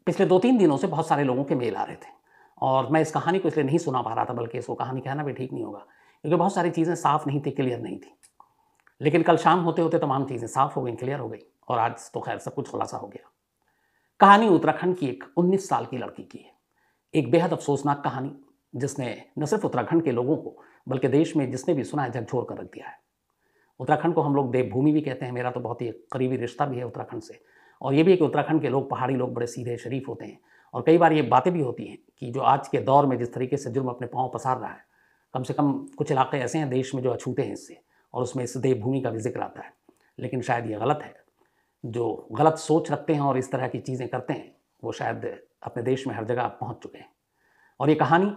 पिछले 2-3 दिनों से बहुत सारे लोगों के मेल आ रहे थे और मैं इस कहानी को इसलिए नहीं सुना पा रहा था, बल्कि इसको कहानी कहना भी ठीक नहीं होगा, क्योंकि बहुत सारी चीज़ें साफ़ नहीं थी, क्लियर नहीं थी। लेकिन कल शाम होते-होते तमाम चीज़ें साफ़ हो गई, क्लियर हो गई और आज तो खैर सब कुछ खुलासा हो गया। कहानी उत्तराखंड की एक 19 साल की लड़की की है। एक बेहद अफ़सोसनाक कहानी, जिसने न सिर्फ़ उत्तराखंड के लोगों को, बल्कि देश में जिसने भी सुना है झकझोर कर रख दिया है। उत्तराखंड को हम लोग देवभूमि भी कहते हैं, मेरा तो बहुत ही करीबी रिश्ता भी है उत्तराखंड से। और ये भी है कि उत्तराखंड के लोग, पहाड़ी लोग बड़े सीधे शरीफ होते हैं। और कई बार ये बातें भी होती हैं कि जो आज के दौर में जिस तरीके से जुर्म अपने पाँव पसार रहा है, कम से कम कुछ इलाके ऐसे हैं देश में जो अछूते हैं इससे, और उसमें इस देवभूमि का भी ज़िक्र आता है। लेकिन शायद ये गलत है। जो गलत सोच रखते हैं और इस तरह की चीज़ें करते हैं, वो शायद अपने देश में हर जगह पहुँच चुके हैं। और ये कहानी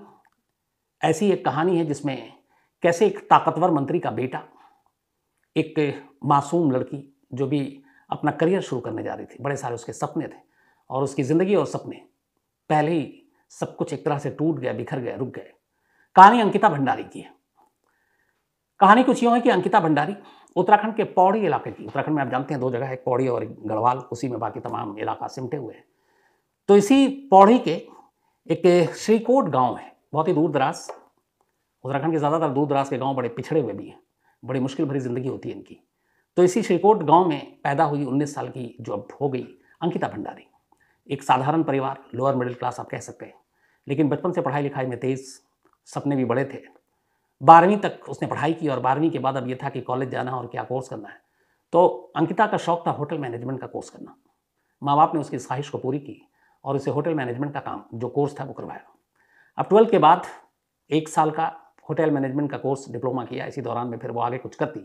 ऐसी एक कहानी है जिसमें कैसे एक ताकतवर मंत्री का बेटा, एक मासूम लड़की जो भी अपना करियर शुरू करने जा रही थी, बड़े सारे उसके सपने थे और उसकी ज़िंदगी और सपने पहले ही सब कुछ एक तरह से टूट गया, बिखर गया, रुक गए। कहानी अंकिता भंडारी की है। कहानी कुछ यूँ है कि अंकिता भंडारी उत्तराखंड के पौड़ी इलाके की, उत्तराखंड में आप जानते हैं 2 जगह है, एक पौड़ी और एक गढ़वाल, उसी में बाकी तमाम इलाका सिमटे हुए हैं। तो इसी पौड़ी के एक श्रीकोट गाँव है, बहुत ही दूर-दराज़। उत्तराखंड के ज़्यादातर दूर-दराज़ के गाँव बड़े पिछड़े हुए भी हैं, बड़ी मुश्किल भरी ज़िंदगी होती है इनकी। तो इसी श्रीकोट गाँव में पैदा हुई 19 साल की जो अब हो गई अंकिता भंडारी। एक साधारण परिवार, लोअर मिडिल क्लास आप कह सकते हैं, लेकिन बचपन से पढ़ाई-लिखाई में तेज़, सपने भी बड़े थे। 12वीं तक उसने पढ़ाई की और 12वीं के बाद अब ये था कि कॉलेज जाना और क्या कोर्स करना है। तो अंकिता का शौक था होटल मैनेजमेंट का कोर्स करना। माँ-बाप ने उसकी इस ख्वाहिश को पूरी की और उसे होटल मैनेजमेंट का काम, जो कोर्स था, वो करवाया। अब 12th के बाद 1 साल का होटल मैनेजमेंट का कोर्स डिप्लोमा किया। इसी दौरान में फिर वो आगे कुछ करती,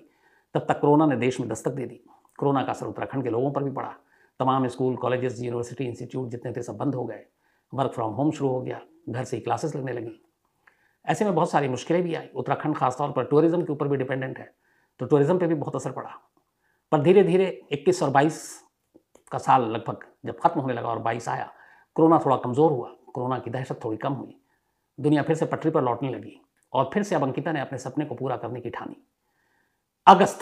तब तक कोरोना ने देश में दस्तक दे दी। कोरोना का असर उत्तराखंड के लोगों पर भी पड़ा। तमाम स्कूल, कॉलेजेस, यूनिवर्सिटी, इंस्टीट्यूट जितने थे सब बंद हो गए। वर्क फ्रॉम होम शुरू हो गया, घर से ही क्लासेस लगने लगी। ऐसे में बहुत सारी मुश्किलें भी आई। उत्तराखंड खासतौर पर टूरिज़्म के ऊपर भी डिपेंडेंट है, तो टूरिज़्म पे भी बहुत असर पड़ा। पर धीरे-धीरे 21 और 22 का साल लगभग जब खत्म होने लगा और 22 आया, कोरोना थोड़ा कमज़ोर हुआ, कोरोना की दहशत थोड़ी कम हुई, दुनिया फिर से पटरी पर लौटने लगी और फिर से अब अंकिता ने अपने सपने को पूरा करने की ठानी। अगस्त,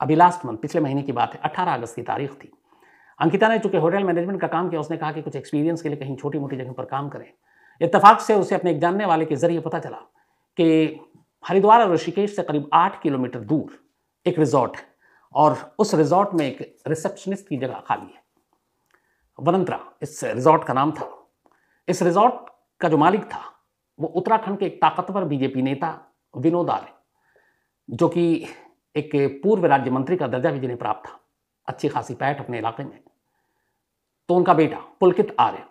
अभी लास्ट मंथ, पिछले महीने की बात है, 18 अगस्त की तारीख थी। अंकिता ने चूँकि होटल मैनेजमेंट का काम किया, उसने कहा कि कुछ एक्सपीरियंस के लिए कहीं छोटी-मोटी जगह पर काम करें। इत्तेफाक से उसे अपने एक जानने वाले के ज़रिए पता चला कि हरिद्वार और ऋषिकेश से करीब 8 किलोमीटर दूर एक रिज़ॉर्ट है और उस रिज़ॉर्ट में एक रिसेप्शनिस्ट की जगह खाली है। वनंतरा इस रिज़ॉर्ट का नाम था। इस रिज़ॉर्ट का जो मालिक था, वो उत्तराखंड के एक ताकतवर बीजेपी नेता विनोद आर्य, जो कि एक पूर्व राज्य मंत्री का दर्जा भी जिन्हें प्राप्त था, अच्छी खासी पैठ अपने इलाके में। तो उनका बेटा पुलकित आर्य,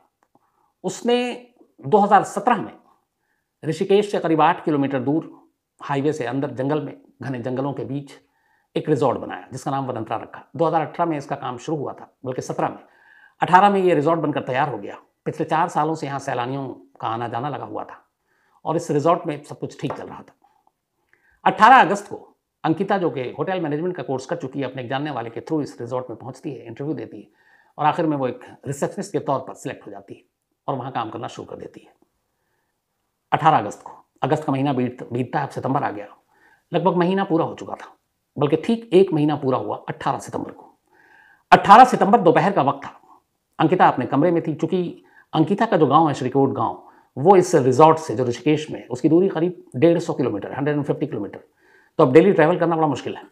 उसने 2017 में ऋषिकेश से करीब 8 किलोमीटर दूर हाईवे से अंदर जंगल में, घने जंगलों के बीच एक रिज़ॉर्ट बनाया जिसका नाम वनंतरा रखा। 2018 में इसका काम शुरू हुआ था, बल्कि 17 में। 18 में ये रिज़ॉर्ट बनकर तैयार हो गया। पिछले 4 सालों से यहाँ सैलानियों का आना-जाना लगा हुआ था और इस रिज़ॉर्ट में सब कुछ ठीक चल रहा था। 18 अगस्त को अंकिता, जो कि होटल मैनेजमेंट का कोर्स कर चुकी है, अपने एक जानने वाले के थ्रू इस रिज़ॉर्ट में पहुँचती है, इंटरव्यू देती है और आखिर में वो एक रिसेप्शनिस्ट के तौर पर सिलेक्ट हो जाती है और वहाँ काम करना शुरू कर देती है। 18 अगस्त को, अगस्त का महीना बीतता है, अब सितंबर आ गया। लगभग महीना पूरा हो चुका था, बल्कि ठीक 1 महीना पूरा हुआ 18 सितंबर को। 18 सितंबर दोपहर का वक्त था। अंकिता अपने कमरे में थी। चूँकि अंकिता का जो गाँव है, श्रीकोट गाँव, वो इस रिज़ॉर्ट से, जो ऋषिकेश में, उसकी दूरी करीब 150 किलोमीटर, 150 किलोमीटर। तो अब डेली ट्रैवल करना बड़ा मुश्किल है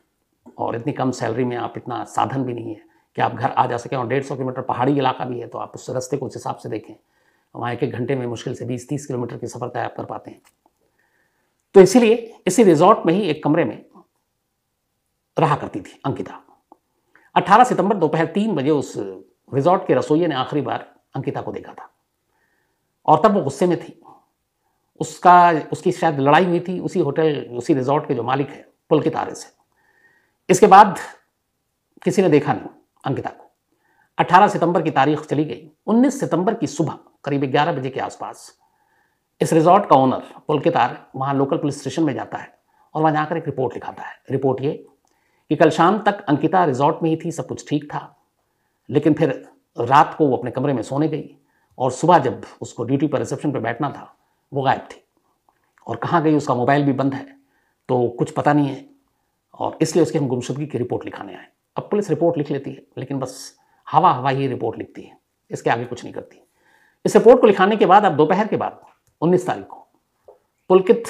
और इतनी कम सैलरी में आप, इतना साधन भी नहीं है कि आप घर आ जा सकें और 150 किलोमीटर पहाड़ी इलाका भी है, तो आप उस रास्ते को उस हिसाब से देखें। वहाँ 1-1 घंटे में मुश्किल से 20-30 किलोमीटर की सफ़र तय आप कर पाते हैं। तो इसीलिए इसी रिज़ॉर्ट में ही एक कमरे में रहा करती थी अंकिता। 18 सितंबर दोपहर 3 बजे उस रिज़ॉर्ट के रसोइये ने आखिरी बार अंकिता को देखा था और तब वो गुस्से में थी। उसकी शायद लड़ाई हुई थी उसी रिज़ॉर्ट के जो मालिक है, पुलकित आर्य से। इसके बाद किसी ने देखा नहीं अंकिता को। 18 सितंबर की तारीख चली गई। 19 सितंबर की सुबह करीब 11 बजे के आसपास इस रिज़ॉर्ट का ओनर पुलकित आर्य वहाँ लोकल पुलिस स्टेशन में जाता है और वहाँ जाकर एक रिपोर्ट लिखाता है। रिपोर्ट ये कि कल शाम तक अंकिता रिज़ॉर्ट में ही थी, सब कुछ ठीक था, लेकिन फिर रात को वो अपने कमरे में सोने गई और सुबह जब उसको ड्यूटी पर रिसेप्शन पर बैठना था, वो गायब थी और कहाँ गई, उसका मोबाइल भी बंद है, तो कुछ पता नहीं है और इसलिए उसकी हम गुमशुदगी की रिपोर्ट लिखाने आए। अब पुलिस रिपोर्ट लिख लेती है, लेकिन बस हवा ही रिपोर्ट लिखती है, इसके आगे कुछ नहीं करती। इस रिपोर्ट को लिखाने के बाद अब दोपहर के बाद 19 तारीख को पुलकित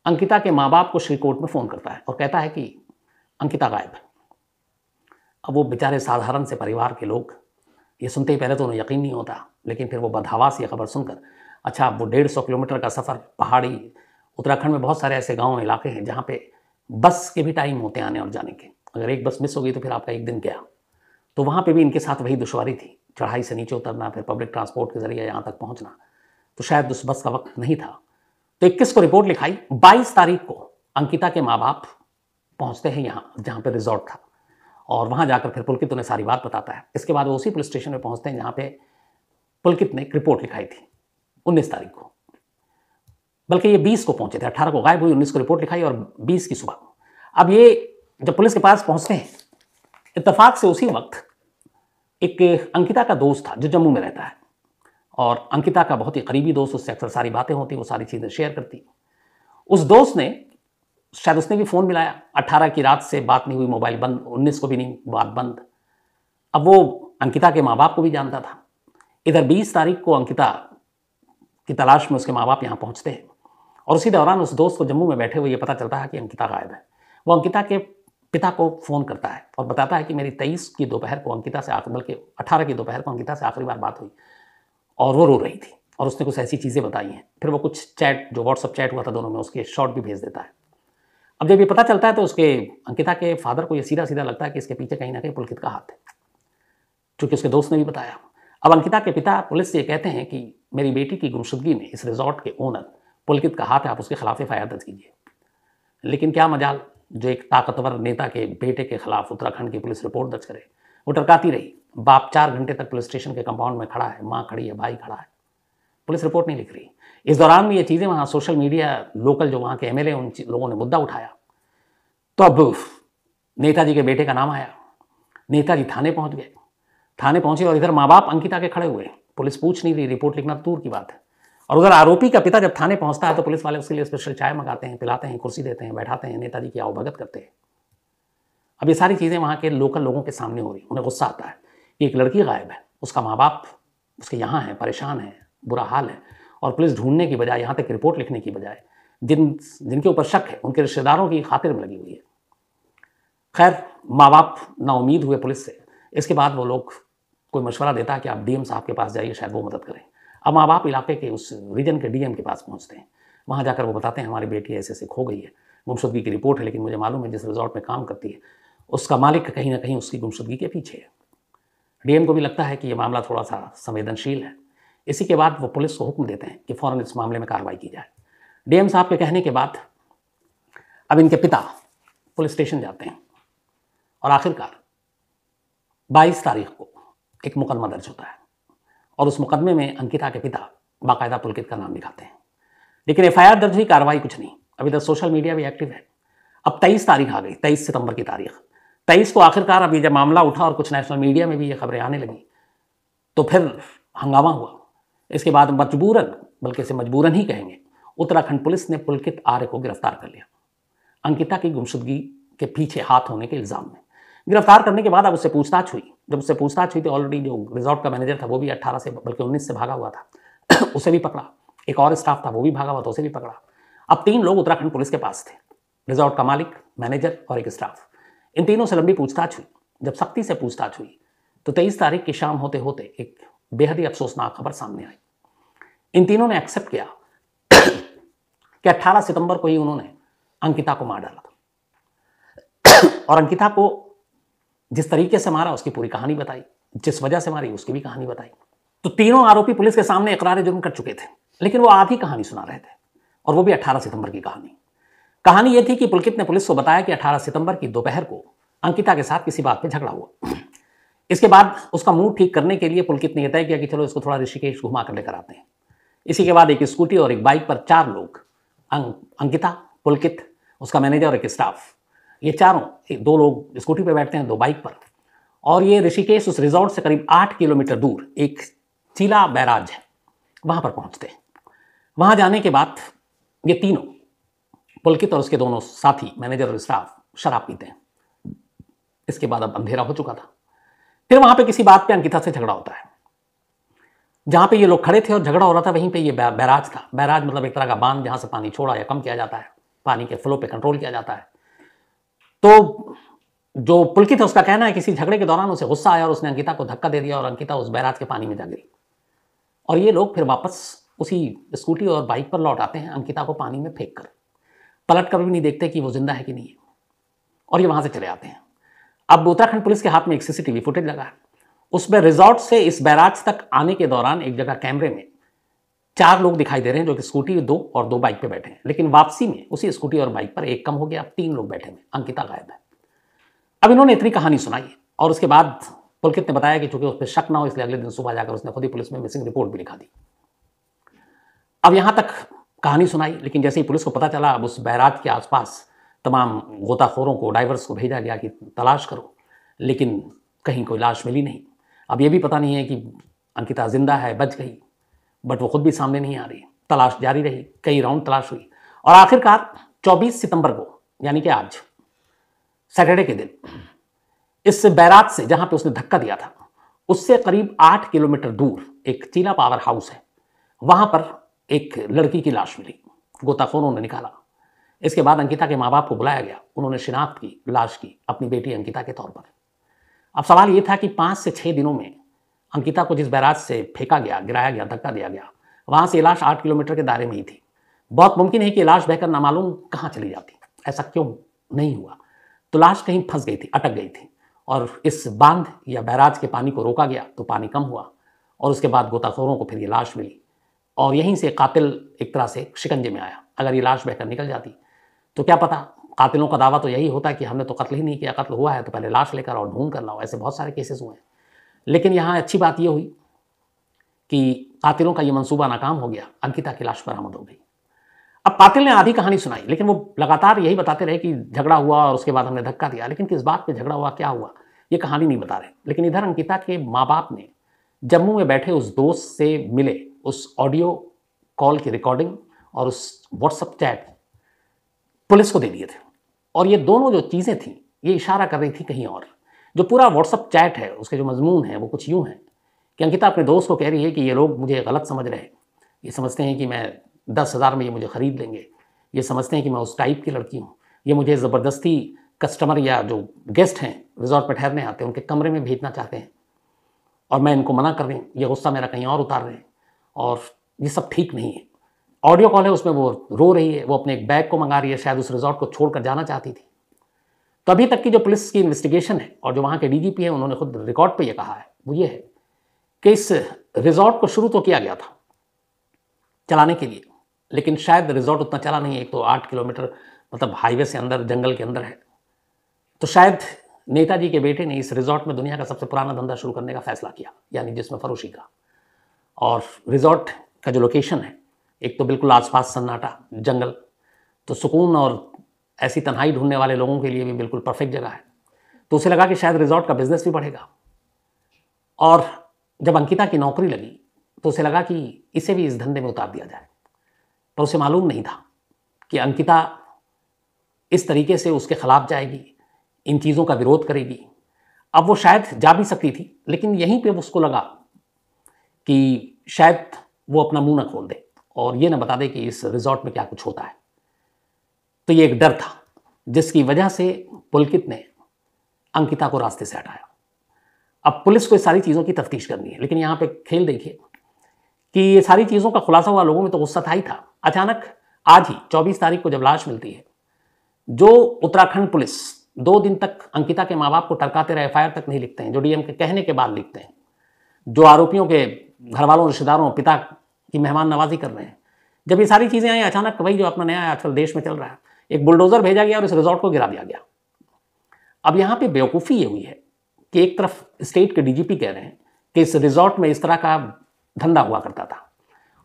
अंकिता के माँ बाप को श्रीकोट में फ़ोन करता है और कहता है कि अंकिता गायब है। अब वो बेचारे साधारण से परिवार के लोग ये सुनते ही पहले तो उन्हें यकीन नहीं होता, लेकिन फिर वो बदहवास ये खबर सुनकर, अच्छा वो 150 किलोमीटर का सफ़र, पहाड़ी उत्तराखंड में बहुत सारे ऐसे गांव इलाके हैं जहाँ पे बस के भी टाइम होते हैं आने और जाने के, अगर एक बस मिस हो गई तो फिर आपका एक दिन गया। तो वहाँ पे भी इनके साथ वही दुश्वारी थी, चढ़ाई से नीचे उतरना, फिर पब्लिक ट्रांसपोर्ट के जरिए यहाँ तक पहुँचना, तो शायद उस बस का वक्त नहीं था। तो 21 को रिपोर्ट लिखाई, 22 तारीख को अंकिता के माँ बाप पहुँचते हैं यहाँ जहाँ पर रिजॉर्ट था, और वहाँ जाकर फिर पुलकित उन्हें सारी बात बताता है। इसके बाद वो उसी पुलिस स्टेशन में पहुँचते हैं जहाँ पे पुलकित ने एक रिपोर्ट लिखाई थी 19 तारीख को, बल्कि ये 20 को पहुँचे थे, 18 को गायब हुई, 19 को रिपोर्ट लिखाई और 20 की सुबह। अब ये जब पुलिस के पास पहुँचते हैं, इत्तेफाक से उसी वक्त एक अंकिता का दोस्त था जो जम्मू में रहता है, और अंकिता का बहुत ही करीबी दोस्त, उससे अक्सर सारी बातें होती, वो सारी चीज़ें शेयर करती। उस दोस्त ने, शायद उसने भी फ़ोन मिलाया, 18 की रात से बात नहीं हुई, मोबाइल बंद, 19 को भी नहीं, बात बंद। अब वो अंकिता के माँ बाप को भी जानता था। इधर 20 तारीख को अंकिता की तलाश में उसके माँ बाप यहाँ पहुँचते हैं, और उसी दौरान उस दोस्त को जम्मू में बैठे हुए ये पता चलता है कि अंकिता गायब है। वो अंकिता के पिता को फ़ोन करता है और बताता है कि मेरी 23 की दोपहर को अंकिता से, बल्कि 18 की दोपहर को अंकिता से आखिरी बार बात हुई और वो रो रही थी, और उसने कुछ ऐसी चीज़ें बताई हैं। फिर वो कुछ चैट, जो व्हाट्सअप चैट हुआ था दोनों में, उसके शॉट भी भेज देता है। अब जब ये पता चलता है तो उसके अंकिता के फादर को ये सीधा सीधा लगता है कि इसके पीछे कहीं ना कहीं पुलकित का हाथ है, चूँकि उसके दोस्त ने भी बताया। अब अंकिता के पिता पुलिस से ये कहते हैं कि मेरी बेटी की गुमशुदगी में इस रिजॉर्ट के ओनर पुलकित का हाथ है, आप उसके खिलाफ एफआईआर दर्ज कीजिए। लेकिन क्या मजाल, जो एक ताकतवर नेता के बेटे के खिलाफ उत्तराखंड की पुलिस रिपोर्ट दर्ज करे, वो टरकाती रही। बाप 4 घंटे तक पुलिस स्टेशन के कंपाउंड में खड़ा है, माँ खड़ी है, भाई खड़ा है, पुलिस रिपोर्ट नहीं लिख रही। इस दौरान भी ये चीज़ें वहाँ सोशल मीडिया, लोकल जो वहाँ के एमएलए, उन लोगों ने मुद्दा उठाया, तो अब नेताजी के बेटे का नाम आया। नेताजी थाने पहुँच गए, थाने पहुँचे और इधर माँ बाप अंकिता के खड़े हुए, पुलिस पूछ नहीं रही, रिपोर्ट लिखना दूर की बात है। और उधर आरोपी का पिता जब थाने पहुँचता है तो पुलिस वाले उसके लिए स्पेशल चाय मंगाते हैं, पिलाते हैं, कुर्सी देते हैं, बैठाते हैं, नेताजी की आवभगत करते हैं। अब ये सारी चीज़ें वहाँ के लोकल लोगों के सामने हो रही। उन्हें गुस्सा आता है कि एक लड़की गायब है, उसका माँ बाप उसके यहाँ है, परेशान है, बुरा हाल है, और पुलिस ढूंढने की बजाय, यहाँ तक रिपोर्ट लिखने की बजाय, जिनके ऊपर शक है उनके रिश्तेदारों की खातिर में लगी हुई है। खैर, माँ बाप नाउमीद हुए पुलिस से। इसके बाद वो लोग, कोई मशवरा देता है कि आप डीएम साहब के पास जाइए, शायद वो मदद करें। अब माँ बाप इलाके के उस रीजन के डीएम के पास पहुँचते हैं। वहाँ जाकर वो बताते हैं हमारी बेटी ऐसे ऐसे खो गई है, गुमशुदगी की रिपोर्ट है, लेकिन मुझे मालूम है जिस रिजॉर्ट में काम करती है उसका मालिक कहीं ना कहीं उसकी गुमशुदगी के पीछे है। डीएम को भी लगता है कि ये मामला थोड़ा सा संवेदनशील है। इसी के बाद वो पुलिस को हुक्म देते हैं कि फ़ौरन इस मामले में कार्रवाई की जाए। डीएम साहब के कहने के बाद अब इनके पिता पुलिस स्टेशन जाते हैं, और आखिरकार 22 तारीख को एक मुकदमा दर्ज होता है, और उस मुकदमे में अंकिता के पिता बाकायदा पुलकित का नाम लिखाते हैं। लेकिन एफआईआर दर्ज हुई, कार्रवाई कुछ नहीं। अभी तक सोशल मीडिया भी एक्टिव है। अब 23 तारीख आ गई, 23 सितंबर की तारीख। 23 को आखिरकार अब ये जब मामला उठा और कुछ नेशनल मीडिया में भी ये खबरें आने लगी, तो फिर हंगामा हुआ। इसके बाद मजबूरन, बल्कि इसे मजबूरन ही कहेंगे, उत्तराखंड पुलिस ने पुलकित आर्य को गिरफ्तार कर लिया, अंकिता की गुमशुदगी के पीछे हाथ होने के इल्ज़ाम में। गिरफ्तार करने के बाद अब उससे पूछताछ हुई। जब उससे पूछताछ हुई तो ऑलरेडी जो रिजॉर्ट का मैनेजर था वो भी 18 से, बल्कि 19 से भागा हुआ था उसे भी पकड़ा। एक और स्टाफ था वो भी भागा हुआ था, उसे भी पकड़ा। अब 3 लोग उत्तराखंड पुलिस के पास थे, रिजॉर्ट का मालिक, मैनेजर और एक स्टाफ। इन तीनों से लंबी पूछताछ हुई। जब सख्ती से पूछताछ हुई तो 23 तारीख की शाम होते होते एक बेहद ही अफसोसनाक खबर सामने आई। इन तीनों ने एक्सेप्ट किया कि 18 सितंबर को ही उन्होंने अंकिता को मार डाला था, और अंकिता को जिस तरीके से मारा उसकी पूरी कहानी बताई, जिस वजह से मारी उसकी भी कहानी बताई। तो तीनों आरोपी पुलिस के सामने इकरार जुर्म कर चुके थे, लेकिन वो आधी कहानी सुना रहे थे, और वो भी 18 सितंबर की कहानी। कहानी ये थी कि पुलकित ने पुलिस को बताया कि 18 सितंबर की दोपहर को अंकिता के साथ किसी बात पे झगड़ा हुआ। इसके बाद उसका मूड ठीक करने के लिए पुलकित ने यह तय किया कि चलो इसको थोड़ा ऋषिकेश घुमा कर लेकर आते हैं। इसी के बाद एक स्कूटी और एक बाइक पर 4 लोग, अंकिता, पुलकित, उसका मैनेजर और एक स्टाफ, ये चारों, 2 लोग स्कूटी पर बैठते हैं, 2 बाइक पर, और ये ऋषिकेश उस रिजॉर्ट से करीब 8 किलोमीटर दूर एक चीला बैराज है, वहाँ पर पहुँचते हैं। वहाँ जाने के बाद ये तीनों, पुलकित और उसके दोनों साथी, मैनेजर और स्टाफ, शराब पीते हैं। इसके बाद अब अंधेरा हो चुका था। फिर वहाँ पे किसी बात पे अंकिता से झगड़ा होता है। जहाँ पे ये लोग खड़े थे और झगड़ा हो रहा था वहीं पे ये बैराज था। बैराज मतलब एक तरह का बांध जहाँ से पानी छोड़ा या कम किया जाता है, पानी के फ्लो पे कंट्रोल किया जाता है। तो जो पुलकित है उसका कहना है किसी झगड़े के दौरान उसे गुस्सा आया और उसने अंकिता को धक्का दे दिया और अंकिता उस बैराज के पानी में जा गिरी। और ये लोग फिर वापस उसी स्कूटी और बाइक पर लौट आते हैं, अंकिता को पानी में फेंक कर, पलट कर भी नहीं देखते कि वो जिंदा है कि नहीं है, और ये वहां से चले आते हैं। अब उत्तराखंड पुलिस के हाथ में एक सीसीटीवी फुटेज लगा है, उसमें रिजॉर्ट से इस बैराज तक आने के दौरान एक जगह कैमरे में 4 लोग दिखाई दे रहे हैं, जो कि स्कूटी 2 और 2 बाइक पे बैठे हैं। लेकिन वापसी में उसी स्कूटी और बाइक पर एक कम हो गया, अब 3 लोग बैठे हैं, अंकिता गायब है। अब इन्होंने इतनी कहानी सुनाई और उसके बाद पुलकित ने बताया कि चूंकि उस पर शक ना हो इसलिए अगले दिन सुबह जाकर उसने खुद ही पुलिस में मिसिंग रिपोर्ट भी लिखा दी। अब यहां तक कहानी सुनाई, लेकिन जैसे ही पुलिस को पता चला, अब उस बैराज के आसपास तमाम गोताखोरों को, डाइवर्स को भेजा गया कि तलाश करो, लेकिन कहीं कोई लाश मिली नहीं। अब ये भी पता नहीं है कि अंकिता जिंदा है, बच गई, बट वो खुद भी सामने नहीं आ रही। तलाश जारी रही, कई राउंड तलाश हुई और आखिरकार 24 सितंबर को, यानी कि आज सैटरडे के दिन, इस बैराज से जहां पे उसने धक्का दिया था उससे करीब 8 किलोमीटर दूर एक चीला पावर हाउस है, वहां पर एक लड़की की लाश मिली, गोताखोरों ने निकाला। इसके बाद अंकिता के माँ बाप को बुलाया गया, उन्होंने शिनाख्त की लाश की अपनी बेटी अंकिता के तौर पर। अब सवाल ये था कि 5 से 6 दिनों में अंकिता को जिस बैराज से फेंका गया, गिराया गया, धक्का दिया गया, वहां से लाश 8 किलोमीटर के दायरे में ही थी। बहुत मुमकिन है कि लाश बहकर नामालूम कहाँ चली जाती। ऐसा क्यों नहीं हुआ? तो लाश कहीं फंस गई थी, अटक गई थी, और इस बांध या बैराज के पानी को रोका गया तो पानी कम हुआ और उसके बाद गोताखोरों को फिर ये लाश मिली और यहीं से कातिल एक तरह से शिकंजे में आया। अगर ये लाश बहकर निकल जाती तो क्या पता, कातिलों का दावा तो यही होता कि हमने तो कत्ल ही नहीं किया, कत्ल हुआ है तो पहले लाश लेकर और ढूंढ कर लाओ। ऐसे बहुत सारे केसेस हुए हैं। लेकिन यहाँ अच्छी बात यह हुई कि कातिलों का ये मंसूबा नाकाम हो गया, अंकिता की लाश बरामद हो गई। अब कातिल ने आधी कहानी सुनाई, लेकिन वो लगातार यही बताते रहे कि झगड़ा हुआ और उसके बाद हमने धक्का दिया, लेकिन किस बात पे झगड़ा हुआ, क्या हुआ, ये कहानी नहीं बता रहे। लेकिन इधर अंकिता के माँ बाप ने जम्मू में बैठे उस दोस्त से मिले उस ऑडियो कॉल की रिकॉर्डिंग और उस व्हाट्सएप चैट पुलिस को दे दिए थे। और ये दोनों जो चीज़ें थी ये इशारा कर रही थी कहीं और। जो पूरा व्हाट्सएप चैट है उसके जो मजमून है वो कुछ यूँ है कि अंकिता अपने दोस्त को कह रही है कि ये लोग मुझे गलत समझ रहे हैं, ये समझते हैं कि मैं 10,000 में ये मुझे ख़रीद लेंगे, ये समझते हैं कि मैं उस टाइप की लड़की हूँ, ये मुझे ज़बरदस्ती कस्टमर या जो गेस्ट हैं रिजॉर्ट पर ठहरने आते हैं उनके कमरे में भेजना चाहते हैं और मैं इनको मना कर रही हूँ, ये गुस्सा मेरा कहीं और उतार रहे हैं और ये सब ठीक नहीं है। ऑडियो कॉल है, उसमें वो रो रही है, वो अपने एक बैग को मंगा रही है, शायद उस रिजॉर्ट को छोड़कर जाना चाहती थी। तो अभी तक की जो पुलिस की इन्वेस्टिगेशन है और जो वहाँ के डीजीपी है उन्होंने खुद रिकॉर्ड पे ये कहा है, वो ये है कि इस रिजॉर्ट को शुरू तो किया गया था चलाने के लिए, लेकिन शायद रिजॉर्ट उतना चला नहीं है। एक तो 8 किलोमीटर मतलब हाईवे से अंदर, जंगल के अंदर है, तो शायद नेताजी के बेटे ने इस रिजॉर्ट में दुनिया का सबसे पुराना धंधा शुरू करने का फैसला किया, यानी जिसमें फरोशी का। और रिजॉर्ट का जो लोकेशन है, एक तो बिल्कुल आसपास सन्नाटा जंगल, तो सुकून और ऐसी तन्हाई ढूंढने वाले लोगों के लिए भी बिल्कुल परफेक्ट जगह है। तो उसे लगा कि शायद रिजॉर्ट का बिजनेस भी बढ़ेगा। और जब अंकिता की नौकरी लगी तो उसे लगा कि इसे भी इस धंधे में उतार दिया जाए, पर उसे मालूम नहीं था कि अंकिता इस तरीके से उसके खिलाफ जाएगी, इन चीज़ों का विरोध करेगी। अब वो शायद जा भी सकती थी, लेकिन यहीं पे उसको लगा कि शायद वो अपना मुंह न खोल दे और ये न बता दे कि इस रिजॉर्ट में क्या कुछ होता है। तो ये एक डर था जिसकी वजह से पुलकित ने अंकिता को रास्ते से हटाया। अब पुलिस को इस सारी चीज़ों की तफ्तीश करनी है, लेकिन यहाँ पे खेल देखिए कि ये सारी चीज़ों का खुलासा हुआ, लोगों में तो गुस्सा था ही था। अचानक आज ही 24 तारीख को जब लाश मिलती है, जो उत्तराखंड पुलिस 2 दिन तक अंकिता के माँ बाप को टरकाते रहे, एफआईआर तक नहीं लिखते हैं, जो डीएम के कहने के बाद लिखते हैं, जो आरोपियों के घर वालों, रिश्तेदारों, पिता की मेहमान नवाजी कर रहे हैं, जब ये सारी चीज़ें आई, अचानक वही जो अपना नया आजकल देश में चल रहा है, एक बुलडोजर भेजा गया और इस रिजॉर्ट को गिरा दिया गया। अब यहाँ पे बेवकूफ़ी ये हुई है कि एक तरफ स्टेट के डीजीपी कह रहे हैं कि इस रिजॉर्ट में इस तरह का धंधा हुआ करता था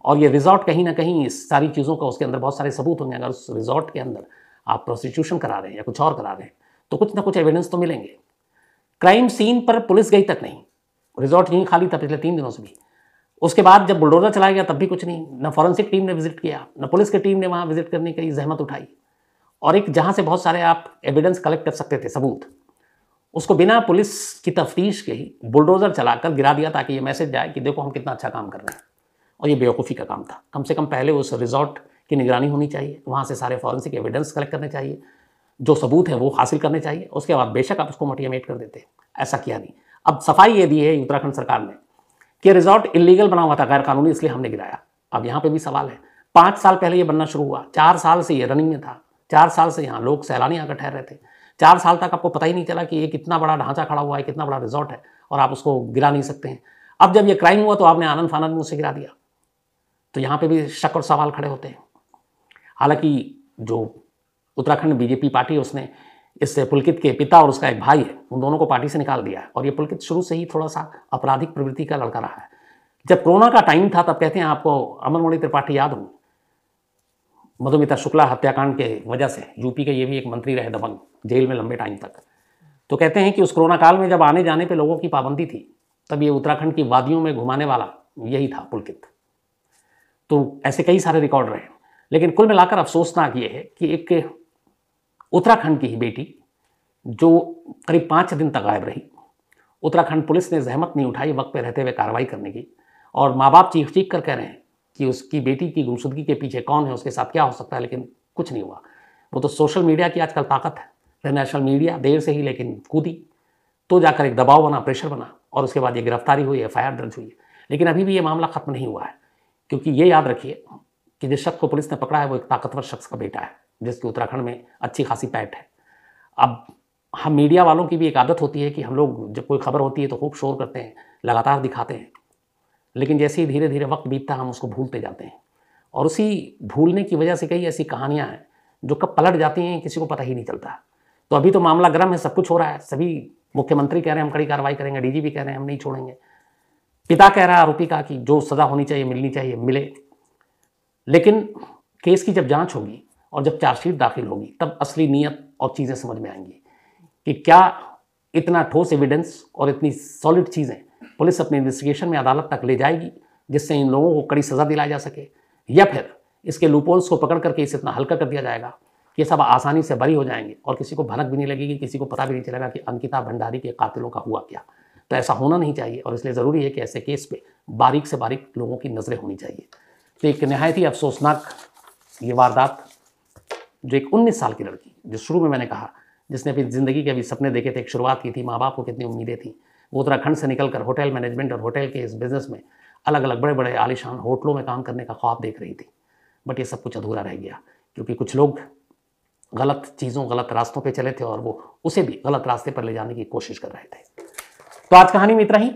और ये रिजॉर्ट कहीं ना कहीं इस सारी चीज़ों का, उसके अंदर बहुत सारे सबूत होंगे। अगर उस रिजॉर्ट के अंदर आप प्रोस्टिट्यूशन करा रहे हैं या कुछ और करा रहे हैं तो कुछ ना कुछ एविडेंस तो मिलेंगे। क्राइम सीन पर पुलिस गई तक नहीं, रिजॉर्ट यहीं खाली था पिछले 3 दिनों से भी। उसके बाद जब बुलडोजर चलाया गया तब भी कुछ नहीं, न फॉरेंसिक टीम ने विजिट किया, न पुलिस की टीम ने वहाँ विजिट करने की जहमत उठाई। और एक जहाँ से बहुत सारे आप एविडेंस कलेक्ट कर सकते थे, सबूत, उसको बिना पुलिस की तफ्तीश के ही बुलडोज़र चलाकर गिरा दिया ताकि ये मैसेज जाए कि देखो हम कितना अच्छा काम कर रहे हैं। और ये बेवकूफ़ी का काम था। कम से कम पहले उस रिज़ॉर्ट की निगरानी होनी चाहिए, वहाँ से सारे फॉरेंसिक एविडेंस कलेक्ट करने चाहिए, जो सबूत है वो हासिल करने चाहिए, उसके बाद बेशक आप उसको मोटिवेट कर देते। ऐसा किया नहीं। अब सफाई ये दी है उत्तराखंड सरकार ने कि रिज़ॉर्ट इलीगल बना हुआ था, गैर कानूनी, इसलिए हमने गिराया। अब यहाँ पे भी सवाल है, 5 साल पहले ये बनना शुरू हुआ, 4 साल से ये रनिंग में था, 4 साल से यहाँ लोग सैलानी आकर ठहर रहे थे, 4 साल तक आपको पता ही नहीं चला कि ये कितना बड़ा ढांचा खड़ा हुआ है, कितना बड़ा रिज़ॉर्ट है, और आप उसको गिरा नहीं सकते हैं। अब जब ये क्राइम हुआ तो आपने आनंद फानंद में उसे गिरा दिया, तो यहाँ पे भी शक और सवाल खड़े होते हैं। हालांकि जो उत्तराखंड बीजेपी पार्टी है उसने इस पुलकित के पिता और उसका एक भाई है, उन दोनों को पार्टी से निकाल दिया है। और ये पुलकित शुरू से ही थोड़ा सा आपराधिक प्रवृत्ति का लड़का रहा है। जब कोरोना का टाइम था तब कहते हैं, आपको अमरमणि त्रिपाठी याद हो, मधुमिता शुक्ला हत्याकांड के वजह से यूपी के ये भी एक मंत्री रहे दबंग, जेल में लंबे टाइम तक। तो कहते हैं कि उस कोरोना काल में जब आने जाने पे लोगों की पाबंदी थी, तब ये उत्तराखंड की वादियों में घुमाने वाला यही था पुलकित। तो ऐसे कई सारे रिकॉर्ड रहे। लेकिन कुल मिलाकर अफसोसनाक ये है कि एक उत्तराखंड की ही बेटी जो करीब 5 दिन तक गायब रही, उत्तराखंड पुलिस ने जहमत नहीं उठाई वक्त पे रहते हुए कार्रवाई करने की, और माँ बाप चीख चीख कर कह रहे हैं कि उसकी बेटी की गुमशुदगी के पीछे कौन है, उसके साथ क्या हो सकता है, लेकिन कुछ नहीं हुआ। वो तो सोशल मीडिया की आजकल ताकत है, नेशनल मीडिया देर से ही लेकिन कूदी, तो जाकर एक दबाव बना, प्रेशर बना, और उसके बाद ये गिरफ्तारी हुई, FIR दर्ज हुई। लेकिन अभी भी ये मामला खत्म नहीं हुआ है, क्योंकि ये याद रखिए कि जिस शख्स को पुलिस ने पकड़ा है वो एक ताकतवर शख्स का बेटा है, जिसकी उत्तराखंड में अच्छी खासी पैठ है। अब हम मीडिया वालों की भी एक आदत होती है कि हम लोग जब कोई खबर होती है तो खूब शोर करते हैं, लगातार दिखाते हैं, लेकिन जैसे ही धीरे धीरे वक्त बीतता हम उसको भूलते जाते हैं। और उसी भूलने की वजह से कई ऐसी कहानियां हैं जो कब पलट जाती हैं किसी को पता ही नहीं चलता। तो अभी तो मामला गर्म है, सब कुछ हो रहा है, सभी मुख्यमंत्री कह रहे हैं हम कड़ी कार्रवाई करेंगे, DGP कह रहे हैं हम नहीं छोड़ेंगे, पिता कह रहा है आरोपी का कि जो सज़ा होनी चाहिए मिलनी चाहिए मिले। लेकिन केस की जब जांच होगी और जब चार्जशीट दाखिल होगी तब असली नीयत और चीज़ें समझ में आएंगी कि क्या इतना ठोस एविडेंस और इतनी सॉलिड चीज़ें पुलिस अपनी इन्वेस्टिगेशन में अदालत तक ले जाएगी जिससे इन लोगों को कड़ी सज़ा दिलाई जा सके, या फिर इसके लूपहोल्स को पकड़ करके इसे इतना हल्का कर दिया जाएगा कि सब आसानी से बरी हो जाएंगे और किसी को भनक भी नहीं लगेगी, किसी को पता भी नहीं चलेगा कि अंकिता भंडारी के कातिलों का हुआ क्या। तो ऐसा होना नहीं चाहिए, और इसलिए ज़रूरी है कि ऐसे केस पे बारीक से बारीक लोगों की नज़रें होनी चाहिए। तो एक नहायत ही अफसोसनाक ये वारदात, जो एक 19 साल की लड़की, जो शुरू में मैंने कहा जिसने अपनी ज़िंदगी के अभी सपने देखे थे, एक शुरुआत की थी, माँ बाप को कितनी उम्मीदें थी, वो उत्तराखंड से निकलकर होटल मैनेजमेंट और होटल के इस बिज़नेस में अलग अलग बड़े बड़े आलीशान होटलों में काम करने का ख्वाब देख रही थी। बट ये सब कुछ अधूरा रह गया क्योंकि कुछ लोग गलत चीज़ों, गलत रास्तों पे चले थे और वो उसे भी गलत रास्ते पर ले जाने की कोशिश कर रहे थे। तो आज कहानी में इतना ही।